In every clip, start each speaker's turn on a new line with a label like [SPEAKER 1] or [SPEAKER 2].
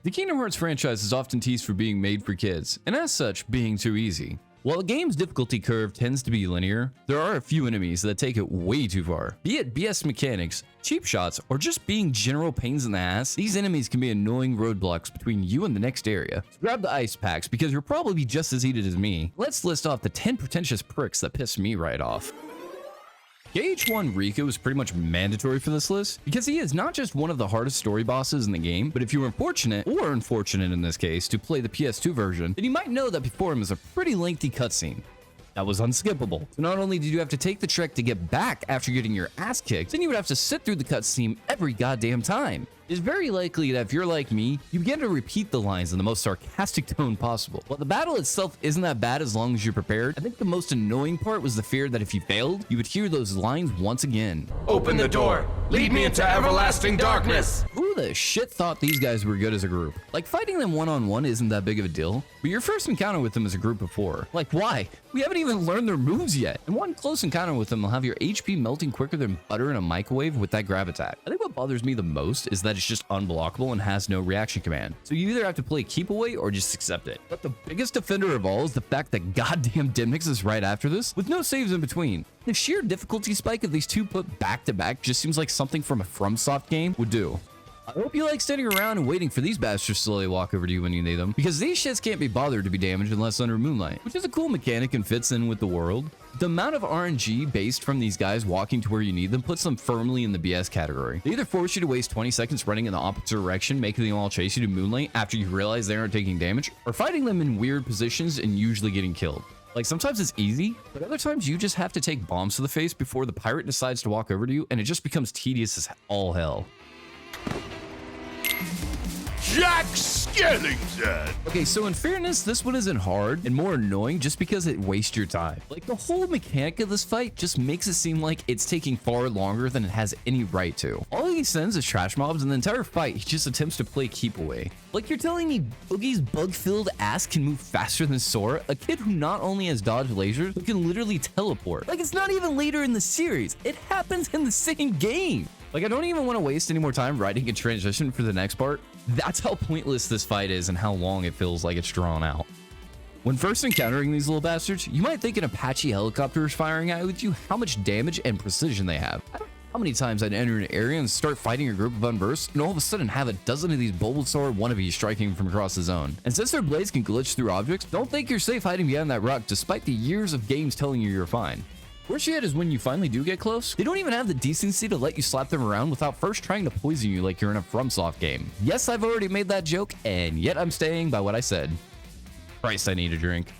[SPEAKER 1] The Kingdom Hearts franchise is often teased for being made for kids, and as such, being too easy. While the game's difficulty curve tends to be linear, there are a few enemies that take it way too far. Be it BS mechanics, cheap shots, or just being general pains in the ass, these enemies can be annoying roadblocks between you and the next area. So grab the ice packs because you'll probably be just as heated as me. Let's list off the 10 pretentious pricks that piss me right off. KH1 Rico is pretty much mandatory for this list because he is not just one of the hardest story bosses in the game, but if you were fortunate, or unfortunate in this case, to play the PS2 version, then you might know that before him is a pretty lengthy cutscene. That was unskippable. So not only did you have to take the trek to get back after getting your ass kicked, then you would have to sit through the cutscene every goddamn time. It's very likely that if you're like me, you begin to repeat the lines in the most sarcastic tone possible. While the battle itself isn't that bad as long as you're prepared, I think the most annoying part was the fear that if you failed, you would hear those lines once again.
[SPEAKER 2] Open the door! Lead me into everlasting darkness!
[SPEAKER 1] Who the shit thought these guys were good as a group? Like, fighting them one-on-one isn't that big of a deal, but your first encounter with them is a group of 4. Like, why? We haven't even learned their moves yet. And one close encounter with them will have your HP melting quicker than butter in a microwave with that grab attack. I think what bothers me the most is that it's just unblockable and has no reaction command. So you either have to play keep away or just accept it. But the biggest offender of all is the fact that goddamn Dimnix is right after this, with no saves in between. The sheer difficulty spike of these two put back to back just seems like something from a FromSoft game would do. I hope you like standing around and waiting for these bastards to slowly walk over to you when you need them, because these shits can't be bothered to be damaged unless under moonlight, which is a cool mechanic and fits in with the world. The amount of RNG based from these guys walking to where you need them puts them firmly in the BS category. They either force you to waste 20 seconds running in the opposite direction, making them all chase you to moonlight after you realize they aren't taking damage, or fighting them in weird positions and usually getting killed. Like, sometimes it's easy, but other times you just have to take bombs to the face before the pirate decides to walk over to you, and it just becomes tedious as all hell.
[SPEAKER 2] Jack Skellington!
[SPEAKER 1] Okay, so in fairness, this one isn't hard and more annoying just because it wastes your time. Like, the whole mechanic of this fight just makes it seem like it's taking far longer than it has any right to. All he sends is trash mobs, and the entire fight he just attempts to play keep away. Like, you're telling me Boogie's bug-filled ass can move faster than Sora, a kid who not only has dodged lasers, but can literally teleport. Like, it's not even later in the series. It happens in the same game. Like, I don't even want to waste any more time writing a transition for the next part. That's how pointless this fight is and how long it feels like it's drawn out. When first encountering these little bastards, you might think an Apache helicopter is firing at you how much damage and precision they have. I don't know how many times I'd enter an area and start fighting a group of unbursts, and all of a sudden have a dozen of these Bulbasaur wannabes striking from across the zone. And since their blades can glitch through objects, don't think you're safe hiding behind that rock despite the years of games telling you you're fine. Worse yet is when you finally do get close, they don't even have the decency to let you slap them around without first trying to poison you like you're in a FromSoft game. Yes, I've already made that joke, and yet I'm staying by what I said. Christ, I need a drink.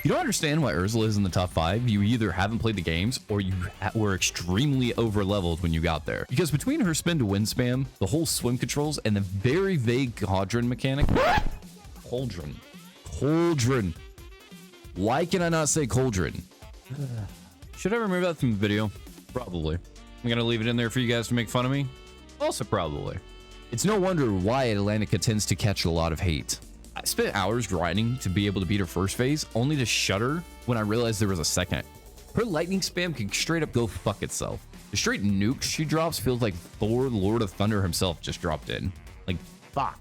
[SPEAKER 1] You don't understand why Urzel is in the top 5. You either haven't played the games or you were extremely over leveled when you got there. Because between her spin to win spam, the whole swim controls, and the very vague cauldron mechanic. Cauldron. Why can I not say cauldron? Should I remove that from the video? Probably. I'm gonna leave it in there for you guys to make fun of me? Also probably. It's no wonder why Atlantica tends to catch a lot of hate. I spent hours grinding to be able to beat her first phase, only to shudder when I realized there was a second. Her lightning spam can straight up go fuck itself. The straight nuke she drops feels like Thor, Lord of Thunder himself just dropped in. Like, fuck.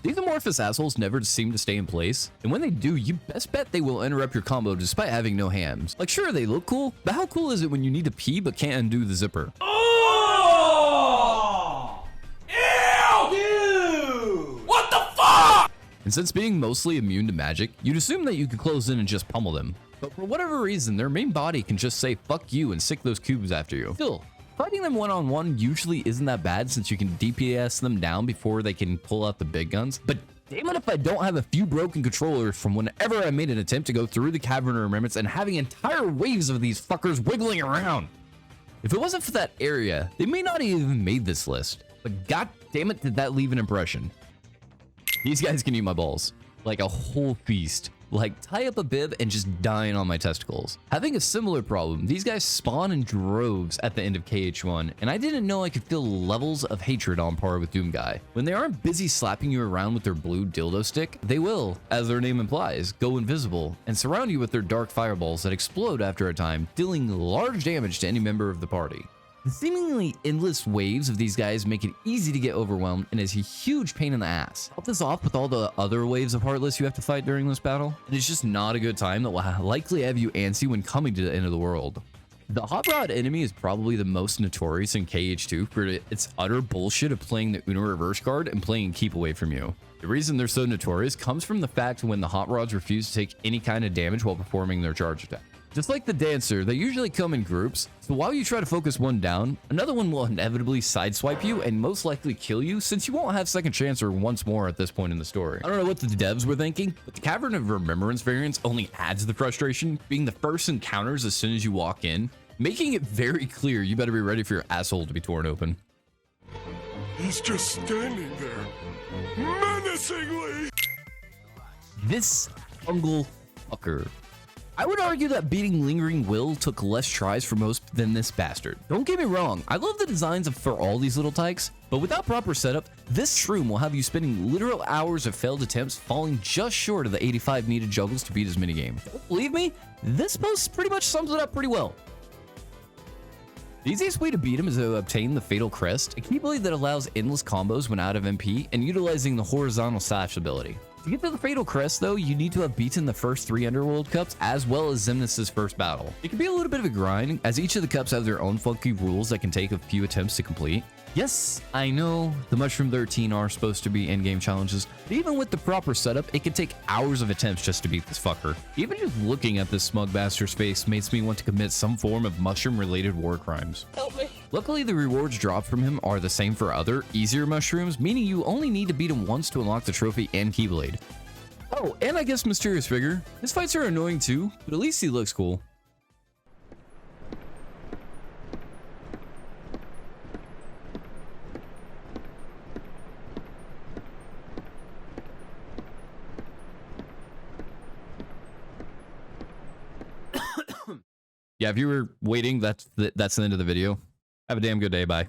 [SPEAKER 1] These amorphous assholes never seem to stay in place, and when they do, you best bet they will interrupt your combo despite having no hams. Like, sure, they look cool, but how cool is it when you need to pee but can't undo the zipper?
[SPEAKER 2] Oh! Ew! What the fuck?
[SPEAKER 1] And since being mostly immune to magic, you'd assume that you could close in and just pummel them. But for whatever reason, their main body can just say fuck you and sick those cubes after you. Still, fighting them one-on-one usually isn't that bad since you can DPS them down before they can pull out the big guns, but damn it if I don't have a few broken controllers from whenever I made an attempt to go through the Cavern of Remembrance and having entire waves of these fuckers wiggling around. If it wasn't for that area, they may not have even made this list, but god damn it did that leave an impression. These guys can eat my balls, like a whole feast. Like, tie up a bib and just dying on my testicles. Having a similar problem, these guys spawn in droves at the end of KH1, and I didn't know I could feel levels of hatred on par with Doomguy. When they aren't busy slapping you around with their blue dildo stick, they will, as their name implies, go invisible and surround you with their dark fireballs that explode after a time, dealing large damage to any member of the party. The seemingly endless waves of these guys make it easy to get overwhelmed and is a huge pain in the ass. Top this off with all the other waves of Heartless you have to fight during this battle, and it's just not a good time that will likely have you antsy when coming to the end of the world. The Hot Rod enemy is probably the most notorious in KH2 for its utter bullshit of playing the Uno reverse card and playing Keep Away from you. The reason they're so notorious comes from the fact when the Hot Rods refuse to take any kind of damage while performing their charge attack. Just like the Dancer, they usually come in groups, so while you try to focus one down, another one will inevitably sideswipe you and most likely kill you since you won't have second chance or once more at this point in the story. I don't know what the devs were thinking, but the Cavern of Remembrance variants only adds to the frustration, being the first encounters as soon as you walk in, making it very clear you better be ready for your asshole to be torn open.
[SPEAKER 2] He's just standing there, menacingly.
[SPEAKER 1] This fungal fucker. I would argue that beating Lingering Will took less tries for most than this bastard. Don't get me wrong, I love the designs for all these little tykes, but without proper setup, this shroom will have you spending literal hours of failed attempts falling just short of the 85 needed juggles to beat his minigame. Don't believe me? This post pretty much sums it up pretty well. The easiest way to beat him is to obtain the Fatal Crest, a keyblade that allows endless combos when out of MP and utilizing the horizontal slash ability. To get to the Fatal Crest though, you need to have beaten the first 3 Underworld Cups as well as Xemnas' first battle. It can be a little bit of a grind, as each of the cups have their own funky rules that can take a few attempts to complete. Yes, I know the Mushroom 13 are supposed to be endgame challenges, but even with the proper setup, it can take hours of attempts just to beat this fucker. Even just looking at this smug bastard's face makes me want to commit some form of mushroom-related war crimes. Help me. Luckily, the rewards dropped from him are the same for other, easier mushrooms, meaning you only need to beat him once to unlock the trophy and Keyblade. Oh, and I guess Mysterious Figure. His fights are annoying too, but at least he looks cool. Yeah, if you were waiting, that's the end of the video. Have a damn good day. Bye.